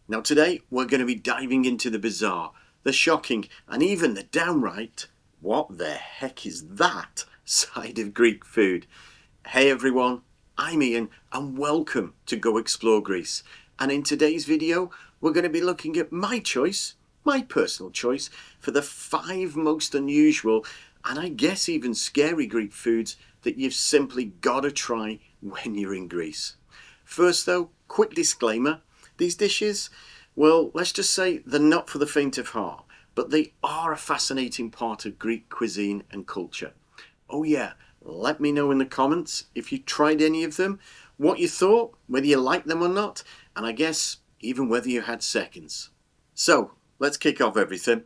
Now today we're going to be diving into the bizarre, the shocking, and even the downright, what the heck is that, side of Greek food. Hey everyone, I'm Ian and welcome to Go Explore Greece. And in today's video we're going to be looking at my choice, my personal choice, for the 5 most unusual and I guess even scary Greek foods that you've simply got to try when you're in Greece. First though, quick disclaimer. These dishes, well, let's just say they're not for the faint of heart, but they are a fascinating part of Greek cuisine and culture. Oh yeah, let me know in the comments if you tried any of them, what you thought, whether you liked them or not, and I guess even whether you had seconds. So, let's kick off everything,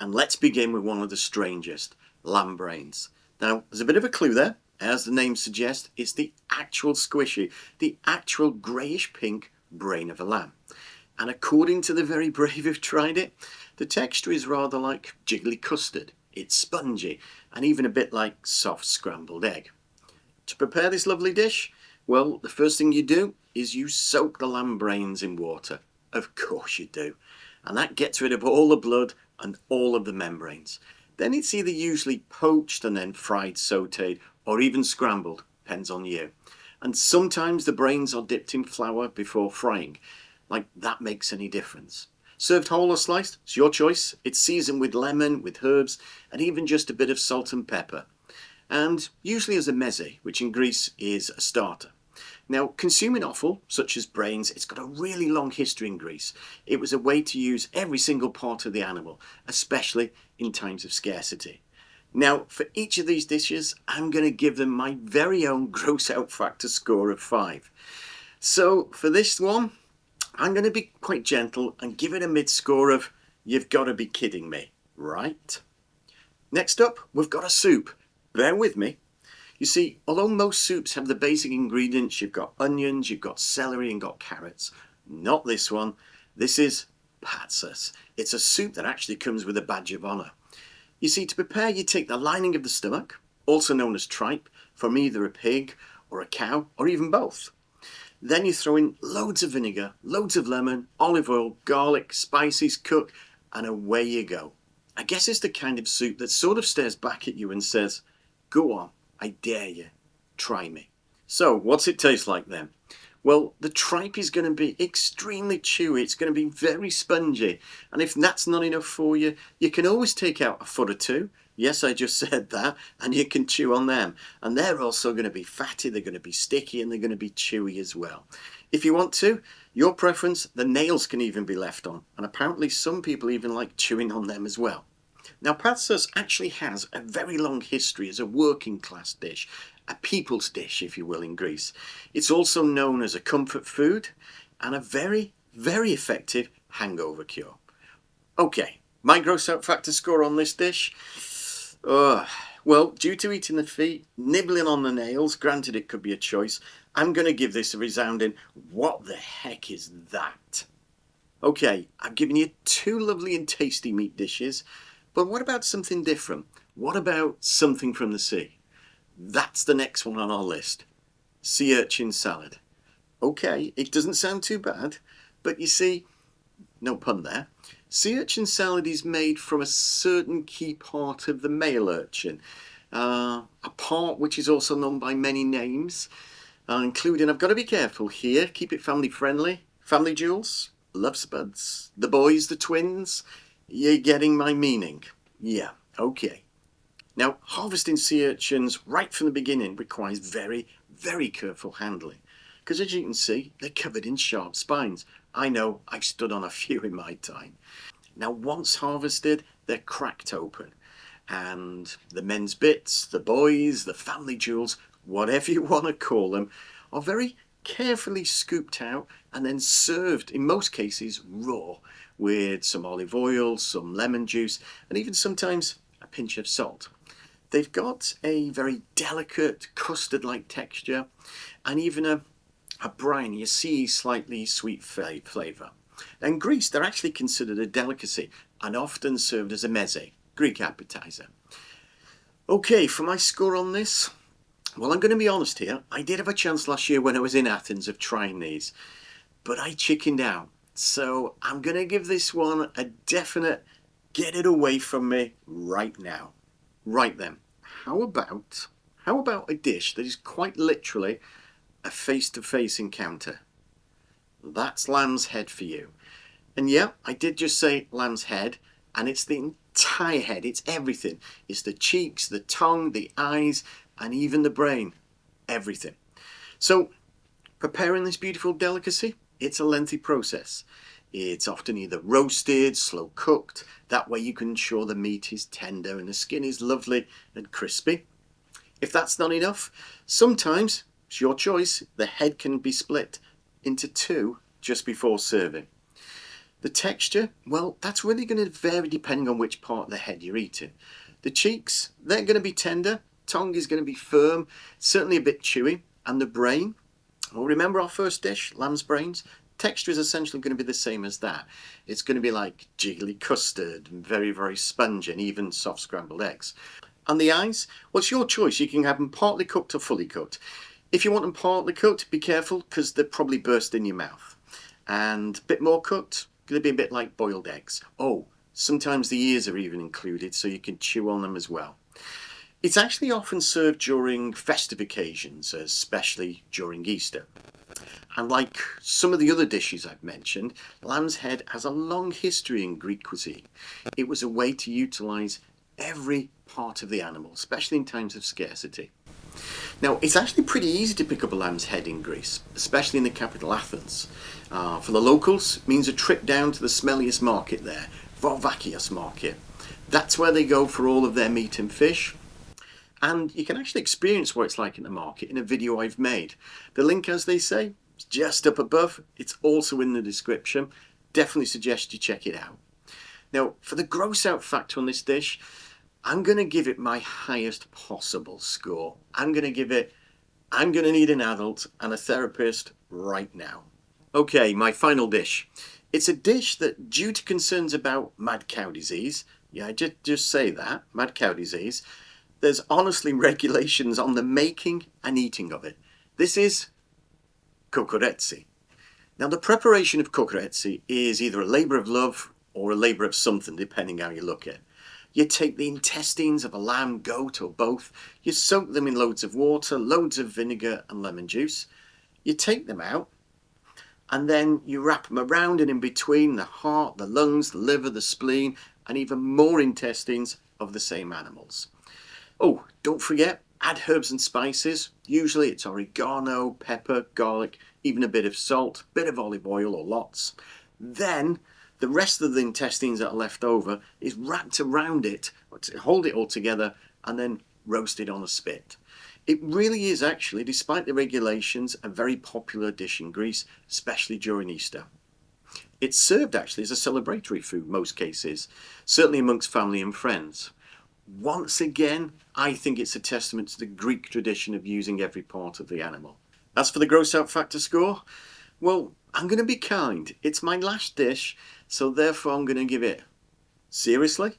and let's begin with one of the strangest, lamb brains. Now, there's a bit of a clue there. As the name suggests, it's the actual squishy, the actual greyish-pink brain of a lamb. And according to the very brave who've tried it, the texture is rather like jiggly custard. It's spongy and even a bit like soft scrambled egg. To prepare this lovely dish, well, the first thing you do is you soak the lamb brains in water. Of course you do. And that gets rid of all the blood and all of the membranes. Then it's either usually poached and then fried, sautéed, or even scrambled, depends on you. And sometimes the brains are dipped in flour before frying, like that makes any difference. Served whole or sliced, it's your choice. It's seasoned with lemon, with herbs, and even just a bit of salt and pepper. And usually as a meze, which in Greece is a starter. Now, consuming offal, such as brains, it's got a really long history in Greece. It was a way to use every single part of the animal, especially in times of scarcity. Now, for each of these dishes, I'm going to give them my very own gross out factor score of 5. So, for this one, I'm going to be quite gentle and give it a mid-score of, you've got to be kidding me, right? Next up, we've got a soup. Bear with me. You see, although most soups have the basic ingredients, you've got onions, you've got celery and got carrots. Not this one. This is Patsas. It's a soup that actually comes with a badge of honour. You see, to prepare, you take the lining of the stomach, also known as tripe, from either a pig or a cow, or even both. Then you throw in loads of vinegar, loads of lemon, olive oil, garlic, spices, cook, and away you go. I guess it's the kind of soup that sort of stares back at you and says, go on, I dare you, try me. So, what's it taste like then? Well, the tripe is going to be extremely chewy, it's going to be very spongy, and if that's not enough for you, you can always take out a foot or two. Yes, I just said that, and you can chew on them. And they're also going to be fatty, they're going to be sticky, and they're going to be chewy as well. If you want to, your preference, the nails can even be left on, and apparently some people even like chewing on them as well. Now, Patsas actually has a very long history as a working class dish, a people's dish, if you will, in Greece. It's also known as a comfort food and a very, very effective hangover cure. Okay, my gross out factor score on this dish? Well, due to eating the feet, nibbling on the nails, granted it could be a choice, I'm going to give this a resounding, what the heck is that? Okay, I've given you 2 lovely and tasty meat dishes, but what about something different? What about something from the sea? That's the next one on our list. Sea urchin salad. Okay, it doesn't sound too bad, but you see, no pun there, sea urchin salad is made from a certain key part of the male urchin. A part which is also known by many names, including, I've got to be careful here, keep it family friendly, family jewels, love spuds, the boys, the twins. You're getting my meaning? Yeah, okay. Now, harvesting sea urchins right from the beginning requires very, very careful handling. Because as you can see, they're covered in sharp spines. I know, I've stood on a few in my time. Now, once harvested, they're cracked open. And the men's bits, the boys, the family jewels, whatever you want to call them, are very carefully scooped out and then served, in most cases, raw, with some olive oil, some lemon juice, and even sometimes a pinch of salt. They've got a very delicate custard-like texture and even a briny, slightly sweet flavour. In Greece, they're actually considered a delicacy and often served as a meze, Greek appetizer. Okay, for my score on this, well, I'm going to be honest here. I did have a chance last year when I was in Athens of trying these, but I chickened out. So I'm going to give this one a definite get it away from me right now. Right then, how about a dish that is quite literally a face-to-face encounter? That's lamb's head for you. And yeah, I did just say lamb's head, and it's the entire head, it's everything. It's the cheeks, the tongue, the eyes, and even the brain. Everything. So, preparing this beautiful delicacy, it's a lengthy process. It's often either roasted, slow cooked, that way you can ensure the meat is tender and the skin is lovely and crispy. If that's not enough, sometimes, it's your choice, the head can be split into two just before serving. The texture, well, that's really going to vary depending on which part of the head you're eating. The cheeks, they're going to be tender, tongue is going to be firm, certainly a bit chewy, and the brain, well, remember our first dish, lamb's brains? Texture is essentially going to be the same as that. It's going to be like jiggly custard, and very, very spongy, and even soft scrambled eggs. And the eyes, well, it's your choice. You can have them partly cooked or fully cooked. If you want them partly cooked, be careful because they'll probably burst in your mouth. And a bit more cooked, going to be a bit like boiled eggs. Oh, sometimes the ears are even included so you can chew on them as well. It's actually often served during festive occasions, especially during Easter. And like some of the other dishes I've mentioned, lamb's head has a long history in Greek cuisine. It was a way to utilise every part of the animal, especially in times of scarcity. Now, it's actually pretty easy to pick up a lamb's head in Greece, especially in the capital Athens. For the locals, it means a trip down to the smelliest market there, Varvakias market. That's where they go for all of their meat and fish. And you can actually experience what it's like in the market in a video I've made. The link, as they say, is just up above. It's also in the description. Definitely suggest you check it out. Now, for the gross out factor on this dish, I'm going to give it my highest possible score. I'm going to need an adult and a therapist right now. Okay, my final dish. It's a dish that, due to concerns about mad cow disease, yeah, I just say that, mad cow disease, there's honestly regulations on the making and eating of it. This is Kokoretsi. Now, the preparation of Kokoretsi is either a labour of love or a labour of something, depending how you look at it. You take the intestines of a lamb, goat, or both. You soak them in loads of water, loads of vinegar and lemon juice. You take them out, and then you wrap them around and in between the heart, the lungs, the liver, the spleen, and even more intestines of the same animals. Oh, don't forget, add herbs and spices. Usually it's oregano, pepper, garlic, even a bit of salt, bit of olive oil or lots. Then the rest of the intestines that are left over is wrapped around it, to hold it all together, and then roasted on a spit. It really is actually, despite the regulations, a very popular dish in Greece, especially during Easter. It's served actually as a celebratory food most cases, certainly amongst family and friends. Once again, I think it's a testament to the Greek tradition of using every part of the animal. As for the gross out factor score, well, I'm going to be kind. It's my last dish, so therefore I'm going to give it. Seriously?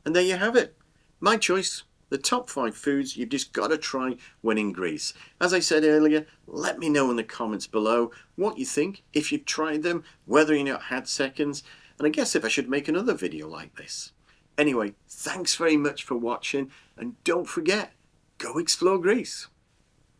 And there you have it. My choice. The top 5 foods you've just got to try when in Greece. As I said earlier, let me know in the comments below what you think, if you've tried them, whether you not had seconds, and I guess if I should make another video like this. Anyway, thanks very much for watching, and don't forget, go explore Greece.